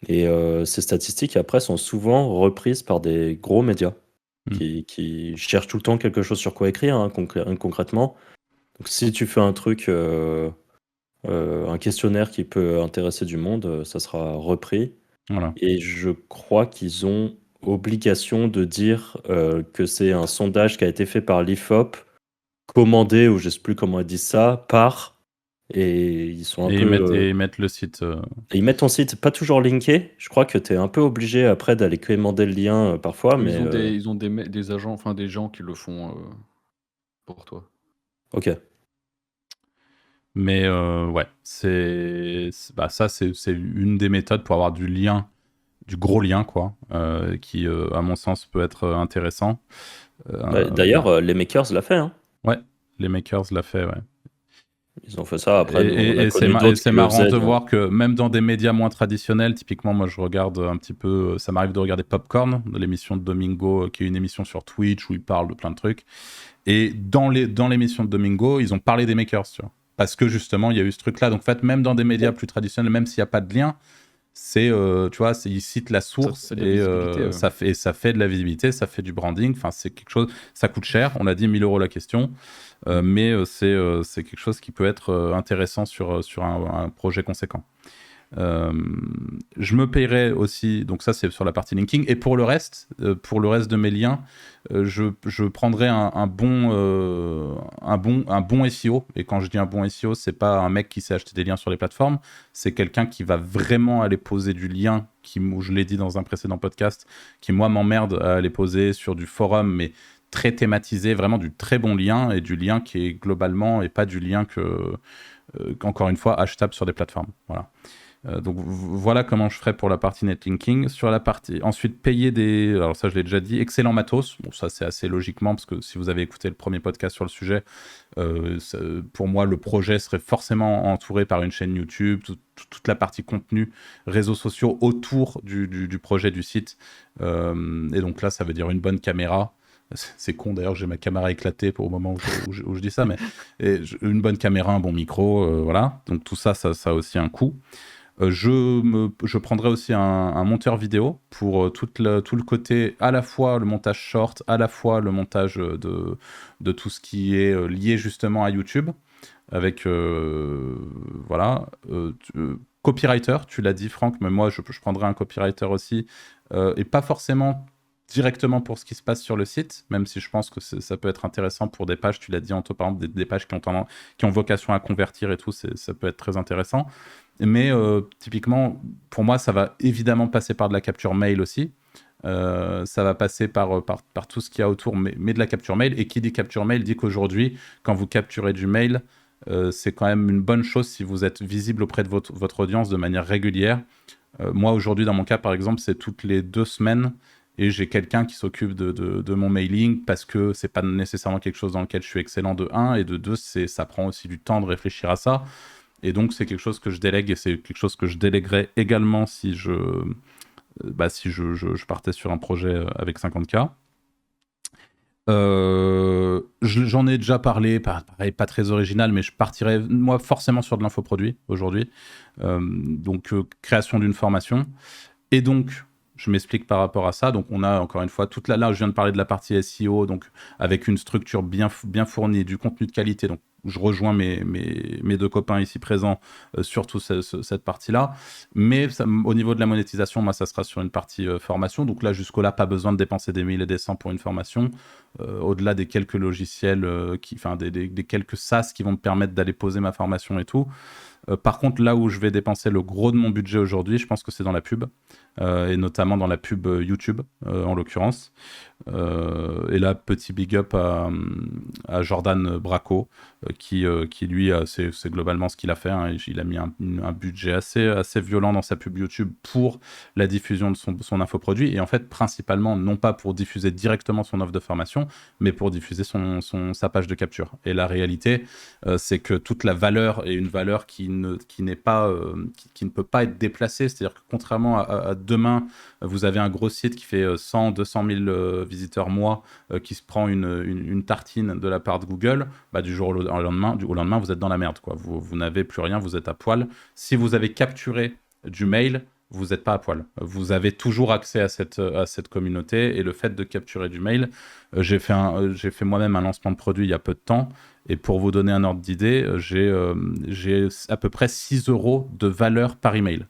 Et ces statistiques, après, sont souvent reprises par des gros médias qui cherchent tout le temps quelque chose sur quoi écrire, hein, concrètement. Donc si tu fais un truc, un questionnaire qui peut intéresser du monde, ça sera repris. Voilà. Et je crois qu'ils ont obligation de dire que c'est un sondage qui a été fait par l'IFOP, commandé, ou je sais plus comment ils disent ça, par... Et ils sont un peu... ils mettent le site... Et ils mettent ton site pas toujours linké. Je crois que tu es un peu obligé après d'aller commander le lien parfois. Mais ils ont des agents, enfin des gens qui le font pour toi. Ok. Mais ouais, ça c'est une des méthodes pour avoir du gros lien, quoi, qui à mon sens peut être intéressant. D'ailleurs, les Makers l'a fait, hein. Ouais, les Makers l'a fait, ouais. Ils ont fait ça. Après, et c'est marrant de voir que même dans des médias moins traditionnels, typiquement moi je regarde un petit peu, ça m'arrive de regarder Popcorn, de l'émission de Domingo, qui est une émission sur Twitch où il parle de plein de trucs. Et dans l'émission de Domingo, ils ont parlé des Makers, tu vois. Parce que justement, il y a eu ce truc-là. Donc en fait, même dans des médias plus traditionnels, même s'il n'y a pas de lien, c'est, tu vois, ils citent la source ça fait de la visibilité, ça fait du branding. Enfin, c'est quelque chose, ça coûte cher. On a dit 1 000 € la question. Mais c'est quelque chose qui peut être intéressant sur un projet conséquent. Je me paierai aussi, donc ça c'est sur la partie linking, et pour le reste de mes liens, je prendrai un bon SEO. Et quand je dis un bon SEO, c'est pas un mec qui sait acheter des liens sur les plateformes, c'est quelqu'un qui va vraiment aller poser du lien, je l'ai dit dans un précédent podcast, qui moi m'emmerde à aller poser sur du forum, mais très thématisé, vraiment du très bon lien, et du lien qui est globalement, et pas du lien encore une fois, achetable sur des plateformes. Voilà. Donc voilà comment je ferai pour la partie netlinking. Sur la partie ensuite payer alors ça je l'ai déjà dit, excellent matos. Bon, ça c'est assez logiquement, parce que si vous avez écouté le premier podcast sur le sujet, pour moi le projet serait forcément entouré par une chaîne YouTube, toute la partie contenu, réseaux sociaux autour du projet du site. Et donc là ça veut dire une bonne caméra. C'est con d'ailleurs, j'ai ma caméra éclatée au moment où je dis ça, mais une bonne caméra, un bon micro, voilà. Donc tout ça a aussi un coût. Je prendrai aussi un monteur vidéo pour tout le côté, à la fois le montage short, à la fois le montage de tout ce qui est lié justement à YouTube, avec voilà. Copywriter, tu l'as dit Franck, mais moi je prendrai un copywriter aussi, et pas forcément directement pour ce qui se passe sur le site, même si je pense que ça peut être intéressant pour des pages, tu l'as dit Anto, par exemple, des pages qui ont vocation à convertir et tout, ça peut être très intéressant. Mais typiquement, pour moi, ça va évidemment passer par de la capture mail aussi. Ça va passer par tout ce qu'il y a autour, mais de la capture mail. Et qui dit capture mail dit qu'aujourd'hui, quand vous capturez du mail, c'est quand même une bonne chose si vous êtes visible auprès de votre audience de manière régulière. Moi, aujourd'hui, dans mon cas, par exemple, c'est toutes les 2 semaines. Et j'ai quelqu'un qui s'occupe de mon mailing, parce que c'est pas nécessairement quelque chose dans lequel je suis excellent, de 1, et de 2, ça prend aussi du temps de réfléchir à ça. Et donc, c'est quelque chose que je délègue, et c'est quelque chose que je déléguerais également si je partais sur un projet avec 50K. J'en ai déjà parlé, pareil, pas très original, mais je partirais, moi, forcément sur de l'infoproduit aujourd'hui. Donc, création d'une formation. Et donc, Je m'explique par rapport à ça. Donc, on a encore une fois là, je viens de parler de la partie SEO, donc avec une structure bien fournie, du contenu de qualité. Donc, je rejoins mes deux copains ici présents sur toute cette partie-là. Mais au niveau de la monétisation, moi, ça sera sur une partie formation. Donc là, jusqu'au là, pas besoin de dépenser des 1000 et des 100 pour une formation. Au-delà des quelques logiciels, des quelques SaaS qui vont me permettre d'aller poser ma formation et tout. Par contre, là où je vais dépenser le gros de mon budget aujourd'hui, je pense que c'est dans la pub, et notamment dans la pub YouTube, en l'occurrence. Et là, petit big up à Jordan Braco, qui lui, c'est globalement ce qu'il a fait. Hein. Il a mis un budget assez violent dans sa pub YouTube pour la diffusion de son infoproduit. Et en fait, principalement, non pas pour diffuser directement son offre de formation, mais pour diffuser sa page de capture. Et la réalité, c'est que toute la valeur est une valeur qui ne peut pas être déplacée. C'est-à-dire que contrairement à demain, vous avez un gros site qui fait 100, 200 000 visiteurs mois, qui se prend une tartine de la part de Google, du jour au lendemain, vous êtes dans la merde, quoi. Vous n'avez plus rien, vous êtes à poil. Si vous avez capturé du mail, vous n'êtes pas à poil. Vous avez toujours accès à cette communauté, et le fait de capturer du mail, j'ai fait moi-même un lancement de produit il y a peu de temps, et pour vous donner un ordre d'idée, j'ai à peu près 6 € de valeur par email.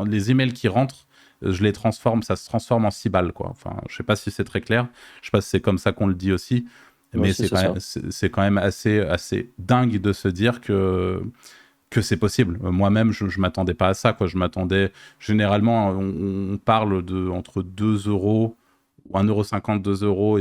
Les emails qui rentrent, ça se transforme en 6 balles, quoi. Enfin, je sais pas si c'est très clair, je sais pas si c'est comme ça qu'on le dit aussi, mais c'est quand même assez dingue de se dire que c'est possible. Moi-même, je m'attendais pas à ça, quoi. Je m'attendais, généralement, on parle de entre 2 € ou 1,50 €, 2 €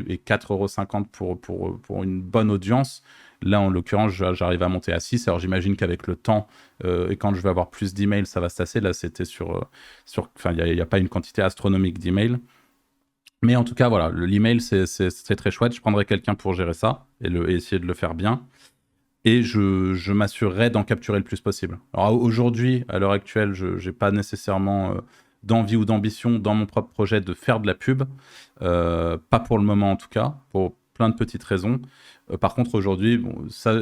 et 4,50 € pour une bonne audience. Là, en l'occurrence, j'arrive à monter à 6. Alors, j'imagine qu'avec le temps, et quand je vais avoir plus d'emails, ça va se tasser. Là, c'était il n'y a pas une quantité astronomique d'emails. Mais en tout cas, voilà, l'email, c'est très chouette. Je prendrai quelqu'un pour gérer ça et essayer de le faire bien. Et je m'assurerai d'en capturer le plus possible. Alors aujourd'hui, à l'heure actuelle, je n'ai pas nécessairement d'envie ou d'ambition dans mon propre projet de faire de la pub. Pas pour le moment en tout cas, pour plein de petites raisons. Par contre, aujourd'hui,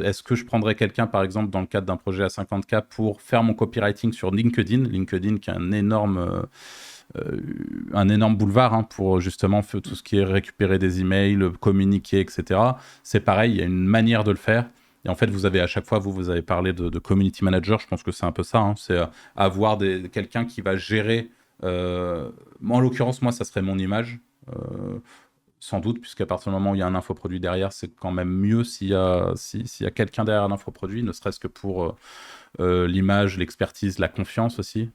est-ce que je prendrais quelqu'un, par exemple, dans le cadre d'un projet à 50K pour faire mon copywriting sur LinkedIn qui est un énorme boulevard, hein, pour justement faire tout ce qui est récupérer des emails, communiquer, etc. C'est pareil, il y a une manière de le faire. Et en fait, vous avez à chaque fois, vous avez parlé de community manager, je pense que c'est un peu ça, hein, c'est avoir quelqu'un qui va gérer, en l'occurrence, moi, ça serait mon image, sans doute, puisqu'à partir du moment où il y a un infoproduit derrière, c'est quand même mieux s'il y a quelqu'un derrière un infoproduit, ne serait-ce que pour l'image, l'expertise, la confiance aussi,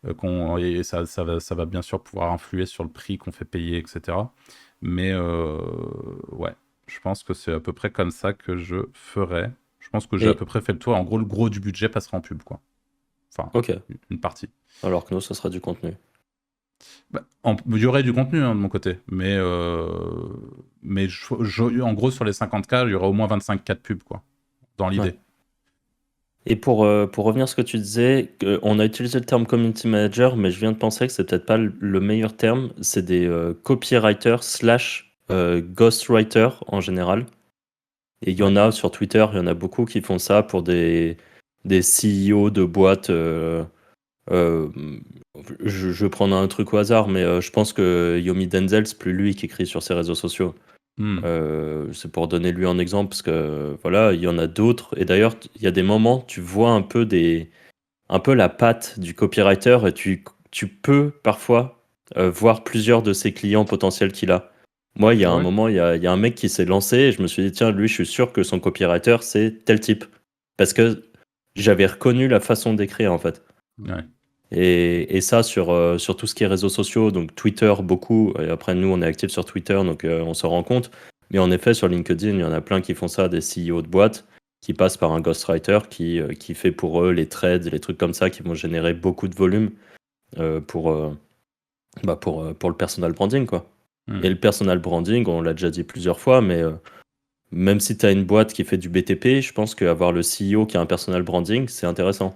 et ça va bien sûr pouvoir influer sur le prix qu'on fait payer, etc. Mais ouais. Je pense que c'est à peu près comme ça que je ferais. Je pense que j'ai à peu près fait le tour. En gros, le gros du budget passera en pub, quoi. Enfin, une partie. Alors que nous, ça sera du contenu. Il y aurait du contenu, hein, de mon côté. Mais en gros, sur les 50K, il y aura au moins 25K de pub, quoi, dans l'idée. Ouais. Et pour revenir à ce que tu disais, on a utilisé le terme community manager, mais je viens de penser que c'est peut-être pas le meilleur terme. C'est des copywriters / ghostwriters en général. Et il y en a sur Twitter, il y en a beaucoup qui font ça pour des CEO de boîtes. Je vais prendre un truc au hasard, mais je pense que Yomi Denzel, c'est plus lui qui écrit sur ses réseaux sociaux. C'est pour donner lui un exemple, parce que voilà, il y en a d'autres. Et d'ailleurs, il y a des moments, tu vois un peu la patte du copywriter, et tu peux parfois voir plusieurs de ses clients potentiels qu'il a. Moi, il y a un moment, il y a un mec qui s'est lancé, et je me suis dit, tiens, lui, je suis sûr que son copywriter, c'est tel type. Parce que j'avais reconnu la façon d'écrire, en fait. Ouais. Et ça, sur tout ce qui est réseaux sociaux, donc Twitter, beaucoup. Et après, nous, on est actifs sur Twitter, donc on s'en rend compte. Mais en effet, sur LinkedIn, il y en a plein qui font ça, des CEO de boîtes, qui passent par un ghostwriter qui fait pour eux les trades, les trucs comme ça, qui vont générer beaucoup de volume pour le personal branding, quoi. Et le personal branding, on l'a déjà dit plusieurs fois, mais même si tu as une boîte qui fait du BTP, je pense qu'avoir le CEO qui a un personal branding, c'est intéressant.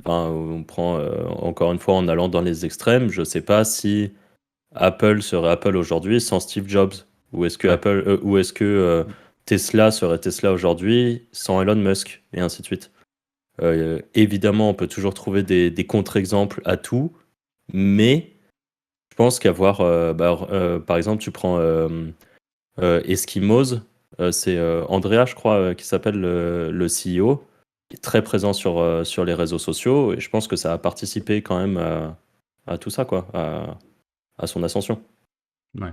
Enfin, on prend, encore une fois, en allant dans les extrêmes, je sais pas si Apple serait Apple aujourd'hui sans Steve Jobs, ou est-ce que Tesla serait Tesla aujourd'hui sans Elon Musk, et ainsi de suite. Évidemment, on peut toujours trouver des contre-exemples à tout, mais pense qu'avoir, par exemple, tu prends Eskimos, c'est Andrea, je crois, qui s'appelle le CEO, qui est très présent sur les réseaux sociaux, et je pense que ça a participé quand même à tout ça, quoi, à son ascension. Ouais.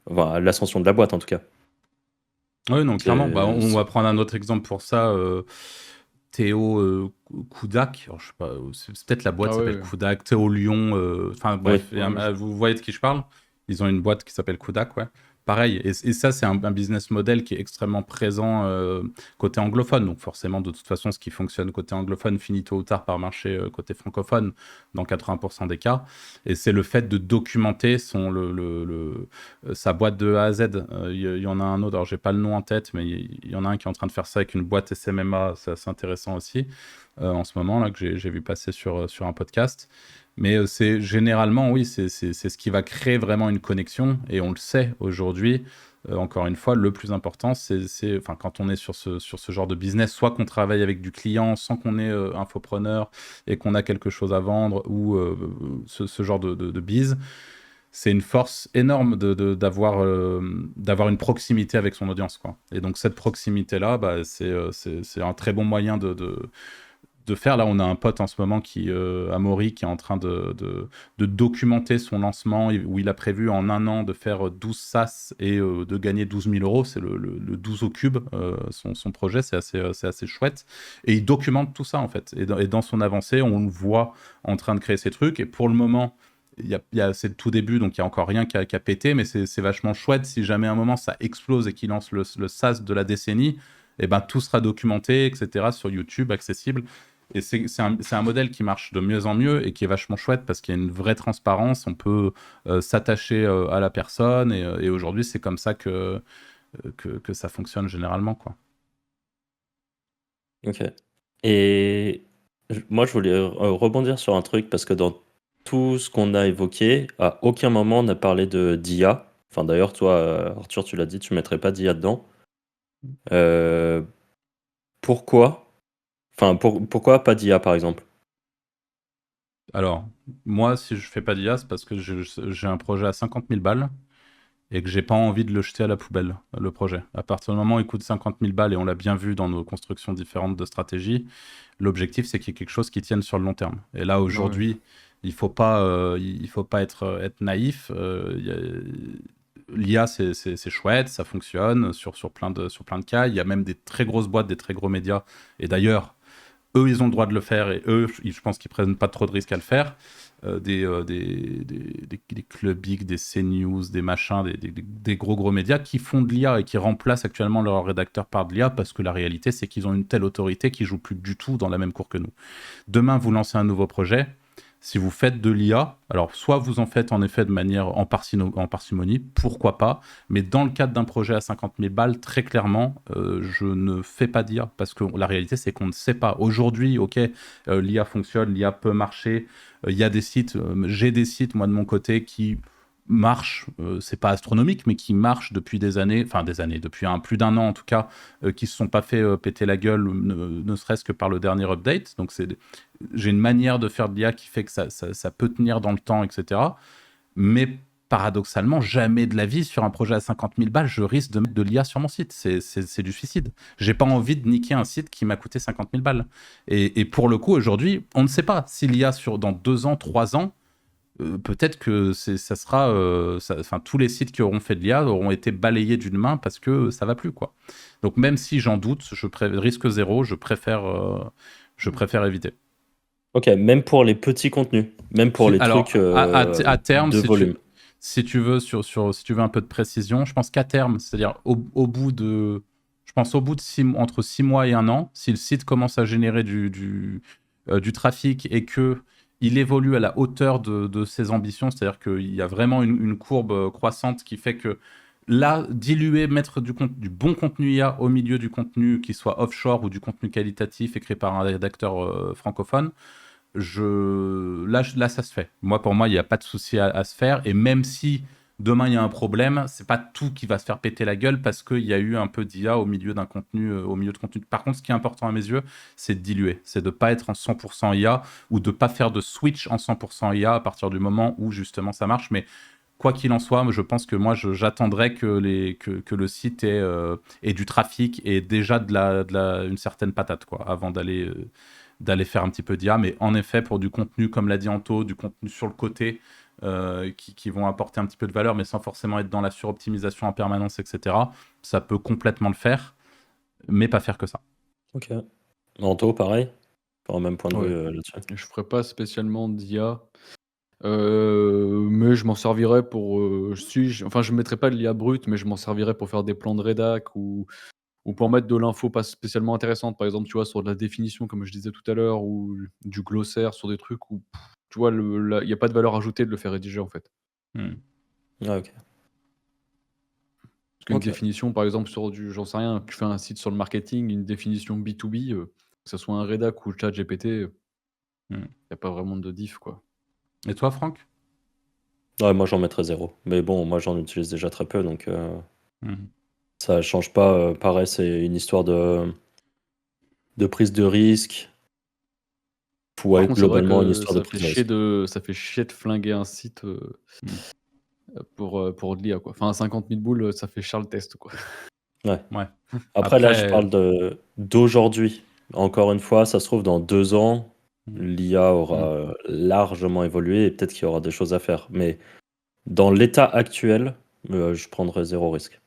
Enfin, à l'ascension de la boîte, en tout cas. Oui, non, clairement. Bah, on C'est- va prendre un autre exemple pour ça. Théo Koudak. Alors, je sais pas, c'est peut-être la boîte Ah s'appelle ouais. Koudak. Théo Lyon. Enfin, Oui, bref, Ouais, vous voyez de qui je parle? Ils ont une boîte qui s'appelle Koudak, ouais. Pareil. Et ça, c'est un business model qui est extrêmement présent côté anglophone. Donc, forcément, de toute façon, ce qui fonctionne côté anglophone finit tôt ou tard par marcher côté francophone dans 80% des cas. Et c'est le fait de documenter sa boîte de A à Z. Il y en a un autre, alors j'ai pas le nom en tête, mais il y en a un qui est en train de faire ça avec une boîte SMMA, c'est assez intéressant aussi, en ce moment, là, que j'ai vu passer sur un podcast. Mais c'est généralement, oui, c'est ce qui va créer vraiment une connexion, et on le sait aujourd'hui. Encore une fois, le plus important, enfin, quand on est sur ce genre de business, soit qu'on travaille avec du client sans qu'on est infopreneur et qu'on a quelque chose à vendre, ou ce genre de bise, c'est une force énorme d'avoir une proximité avec son audience, quoi. Et donc cette proximité-là, bah, c'est un très bon moyen de faire. Là, on a un pote en ce moment Amaury, qui est en train de documenter son lancement, où il a prévu en un an de faire 12 SaaS et de gagner 12 000 euros. C'est le 12 au cube, son projet, c'est assez chouette. Et il documente tout ça, en fait. Et dans son avancée, on le voit en train de créer ces trucs. Et pour le moment, c'est le tout début, donc il n'y a encore rien qui a pété, mais c'est vachement chouette. Si jamais à un moment ça explose et qu'il lance le SaaS de la décennie, et ben, tout sera documenté, etc., sur YouTube, accessible. Et c'est un modèle qui marche de mieux en mieux et qui est vachement chouette parce qu'il y a une vraie transparence. On peut s'attacher à la personne, et aujourd'hui, c'est comme ça que ça fonctionne généralement, quoi. ok. Et moi, je voulais rebondir sur un truc parce que dans tout ce qu'on a évoqué, à aucun moment on a parlé de d'IA. Enfin, d'ailleurs, toi, Arthur, tu l'as dit, tu mettrais pas d'IA dedans. Euh, pourquoi? Enfin, pourquoi pas d'IA, par exemple? Alors, moi, si je fais pas d'IA, c'est parce que j'ai un projet à 50 000 balles et que j'ai pas envie de le jeter à la poubelle, le projet. À partir du moment où il coûte 50 000 balles, et on l'a bien vu dans nos constructions différentes de stratégie, l'objectif, c'est qu'il y ait quelque chose qui tienne sur le long terme. Et là, ouais. aujourd'hui, il faut pas être naïf. L'IA, c'est chouette, ça fonctionne sur plein de cas. Il y a même des très grosses boîtes, des très gros médias. Et d'ailleurs, eux, ils ont le droit de le faire, et eux, je pense qu'ils prennent pas trop de risques à le faire. Des Clubic, des CNews, des machins, des gros médias qui font de l'IA et qui remplacent actuellement leurs rédacteurs par de l'IA, parce que la réalité, c'est qu'ils ont une telle autorité qu'ils jouent plus du tout dans la même cour que nous. Demain, vous lancez un nouveau projet. Si vous faites de l'IA, alors soit vous en faites en effet de manière en parcimonie, pourquoi pas, mais dans le cadre d'un projet à 50 000 balles, très clairement, je ne fais pas d'IA, parce que la réalité, c'est qu'on ne sait pas. Aujourd'hui, ok, l'IA fonctionne, l'IA peut marcher, il y a des sites, j'ai des sites, moi de mon côté, qui marchent, c'est pas astronomique, mais qui marchent depuis des années, depuis plus d'un an en tout cas, qui se sont pas fait péter la gueule, ne serait-ce que par le dernier update. Donc j'ai une manière de faire de l'IA qui fait que ça peut tenir dans le temps, etc. Mais paradoxalement, jamais de la vie, sur un projet à 50 000 balles, je risque de mettre de l'IA sur mon site. C'est du suicide. J'ai pas envie de niquer un site qui m'a coûté 50 000 balles. Et pour le coup, aujourd'hui, on ne sait pas si l'IA, dans 2 ans, 3 ans, peut-être que ça sera, tous les sites qui auront fait de l'IA auront été balayés d'une main parce que ça va plus, quoi. Donc même si j'en doute, risque zéro, je préfère éviter. Ok, même pour les petits contenus, même pour les Alors, trucs à terme, de volume. si tu veux si tu veux un peu de précision, je pense qu'à terme, c'est-à-dire au bout de, je pense au bout de entre 6 mois et 1 an, si le site commence à générer du trafic et que il évolue à la hauteur de ses ambitions, c'est-à-dire qu'il y a vraiment une courbe croissante qui fait que là, mettre du bon contenu IA au milieu du contenu qui soit offshore ou du contenu qualitatif écrit par un rédacteur francophone, là, ça se fait. Pour moi, il n'y a pas de souci à se faire. Et même si demain il y a un problème, c'est pas tout qui va se faire péter la gueule parce qu'il y a eu un peu d'IA au milieu d'un contenu, au milieu de contenu. Par contre, ce qui est important à mes yeux, c'est de diluer, c'est de pas être en 100% IA ou de pas faire de switch en 100% IA à partir du moment où justement ça marche. Mais quoi qu'il en soit, je pense que moi j'attendrais que le site ait du trafic et déjà une certaine patate quoi, avant d'aller faire un petit peu d'IA. Mais en effet, pour du contenu, comme l'a dit Anto, du contenu sur le côté, qui vont apporter un petit peu de valeur, mais sans forcément être dans la suroptimisation en permanence, etc. Ça peut complètement le faire, mais pas faire que ça. Ok. Anto, pareil, pour un même point de Ouais. vue là-dessus. Je ferais pas spécialement d'IA, mais je m'en servirais pour, enfin je mettrais pas de l'IA brute, mais je m'en servirais pour faire des plans de rédac ou pour mettre de l'info pas spécialement intéressante. Par exemple, tu vois, sur de la définition, comme je disais tout à l'heure, ou du glossaire, sur des trucs où, tu vois, il y a pas de valeur ajoutée de le faire rédiger, en fait. Ah, ok. Parce qu'une Ok. définition, par exemple, sur j'en sais rien, tu fais un site sur le marketing, une définition B2B, que ce soit un rédac ou ChatGPT, il y a pas vraiment de diff, quoi. Et toi, Franck? Ouais, moi j'en mettrais 0. Mais bon, moi j'en utilise déjà très peu, donc Mhm. ça change pas. Pareil, c'est une histoire de prise de risque. Par Ouais, contre, c'est vrai globalement, une que histoire de prise de risque. ça fait chier de flinguer un site, pour de l'IA, quoi. Enfin, 50 000 boules, ça fait cher le test, quoi. Ouais. Ouais. Après, là, je Après, parle d'aujourd'hui. Encore une fois, ça se trouve, dans 2 ans, l'IA aura largement évolué et peut-être qu'il y aura des choses à faire. Mais dans l'état actuel, je prendrais 0 risque.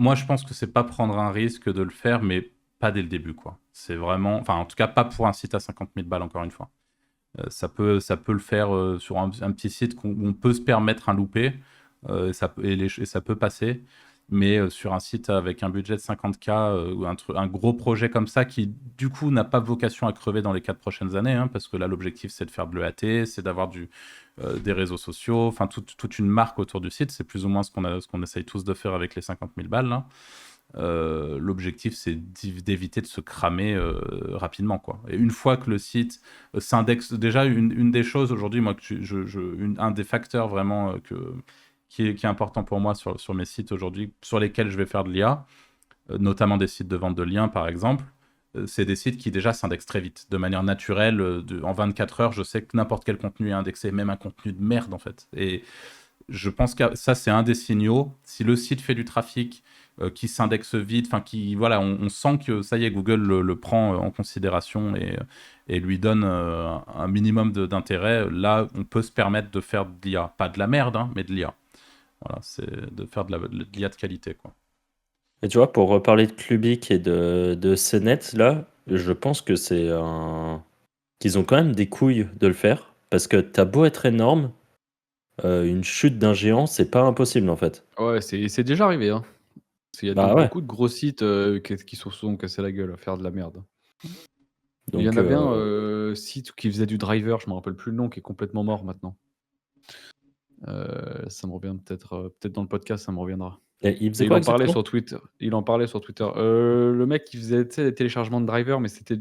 moi, je pense que c'est pas prendre un risque de le faire, mais pas dès le début, quoi. C'est vraiment, enfin, en tout cas, pas pour un site à 50 000 balles, encore une fois. Ça peut le faire sur un petit site où on peut se permettre un loupé, et ça peut passer. Mais sur un site avec un budget de 50K ou un gros projet comme ça qui, du coup, n'a pas vocation à crever dans les 4 prochaines années, hein, parce que là, l'objectif, c'est de faire de l'EAT, c'est d'avoir des réseaux sociaux, enfin, toute une marque autour du site. C'est plus ou moins ce qu'on essaye tous de faire avec les 50 000 balles, là. L'objectif, c'est d'éviter de se cramer rapidement, quoi. Et une fois que le site s'indexe, déjà une des choses aujourd'hui, moi, un des facteurs vraiment qui est important pour moi sur mes sites aujourd'hui, sur lesquels je vais faire de l'IA, notamment des sites de vente de liens, par exemple, c'est des sites qui déjà s'indexent très vite, de manière naturelle. En 24 heures, je sais que n'importe quel contenu est indexé, même un contenu de merde, en fait. Et je pense que ça, c'est un des signaux. Si le site fait du trafic, qui s'indexe vite, enfin, voilà, on sent que ça y est, Google le prend en considération et lui donne un minimum d'intérêt. Là, on peut se permettre de faire de l'IA. Pas de la merde, hein, mais de l'IA. Voilà, c'est de faire de l'IA de qualité, quoi. Et tu vois, pour reparler de Clubic et de CNET, là, je pense que qu'ils ont quand même des couilles de le faire. Parce que t'as beau être énorme, une chute d'un géant, c'est pas impossible en fait. Ouais, c'est déjà arrivé, hein. Parce qu'il y a Bah ouais. beaucoup de gros sites, qui se sont cassés la gueule à faire de la merde. Il y en Donc, avait un, site qui faisait du driver, je me rappelle plus le nom, qui est complètement mort maintenant. Ça me revient peut-être dans le podcast, ça me reviendra. et il faisait Et il quoi en parlait exactement? sur Twitter. Le mec qui faisait, tu sais, des téléchargements de driver, mais c'était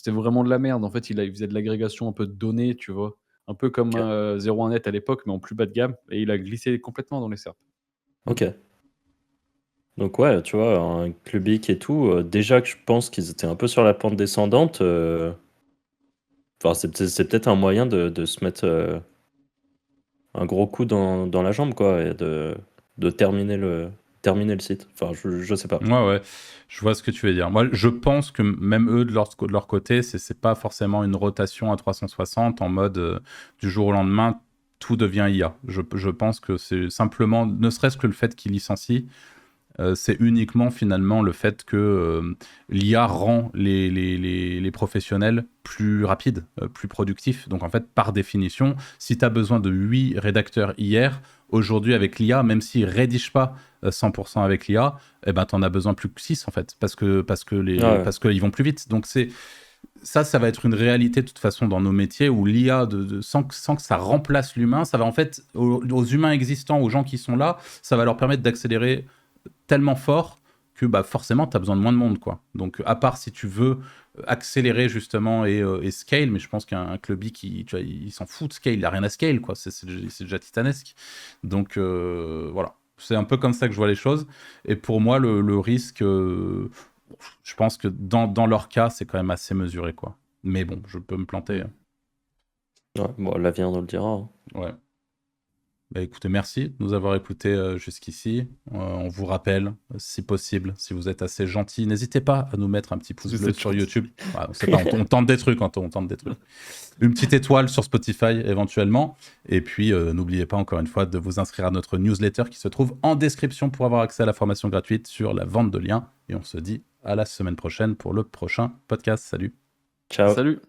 vraiment de la merde. En fait, il faisait de l'agrégation un peu de données, tu vois? Un peu comme Ok. 01net à l'époque, mais en plus bas de gamme, et il a glissé complètement dans les SERP. Ok. Donc ouais, tu vois, un Clubic et tout, déjà que je pense qu'ils étaient un peu sur la pente descendante, enfin, c'est peut-être un moyen de se mettre un gros coup dans la jambe, quoi, et de terminer le site. Enfin, je sais pas. Ouais, je vois ce que tu veux dire. Moi, je pense que même eux, de leur côté, c'est pas forcément une rotation à 360 en mode du jour au lendemain, tout devient IA. Je pense que c'est simplement, ne serait-ce que le fait qu'ils licencient, c'est uniquement finalement le fait que l'IA rend les professionnels plus rapides, plus productifs. Donc en fait, par définition, si tu as besoin de 8 rédacteurs hier, aujourd'hui avec l'IA, même s'ils ne rédigent pas 100% avec l'IA, eh ben, tu en as besoin plus que 6 en fait, parce Ouais. qu'ils vont plus vite. Donc ça va être une réalité de toute façon dans nos métiers où l'IA, sans que ça remplace l'humain, ça va en fait, aux humains existants, aux gens qui sont là, ça va leur permettre d'accélérer tellement fort que bah, forcément, tu as besoin de moins de monde, quoi. Donc, à part si tu veux accélérer, justement, et scale, mais je pense qu'un clubby qui, tu vois, il s'en fout de scale, il n'a rien à scale, quoi. C'est déjà titanesque. Donc, voilà. C'est un peu comme ça que je vois les choses. Et pour moi, le risque, je pense que dans leur cas, c'est quand même assez mesuré, quoi. Mais bon, je peux me planter. Ouais, bon, l'avenir nous le dira, hein. Ouais. Bah, écoutez, merci de nous avoir écoutés jusqu'ici. On vous rappelle, si possible, si vous êtes assez gentil, n'hésitez pas à nous mettre un petit pouce Si vous bleu êtes sur gentil. YouTube. Ouais, on sait pas, on tente des trucs, Anto, on tente des trucs. Une petite étoile sur Spotify éventuellement. Et puis, n'oubliez pas encore une fois de vous inscrire à notre newsletter qui se trouve en description pour avoir accès à la formation gratuite sur la vente de liens. Et on se dit à la semaine prochaine pour le prochain podcast. Salut. Ciao. Salut.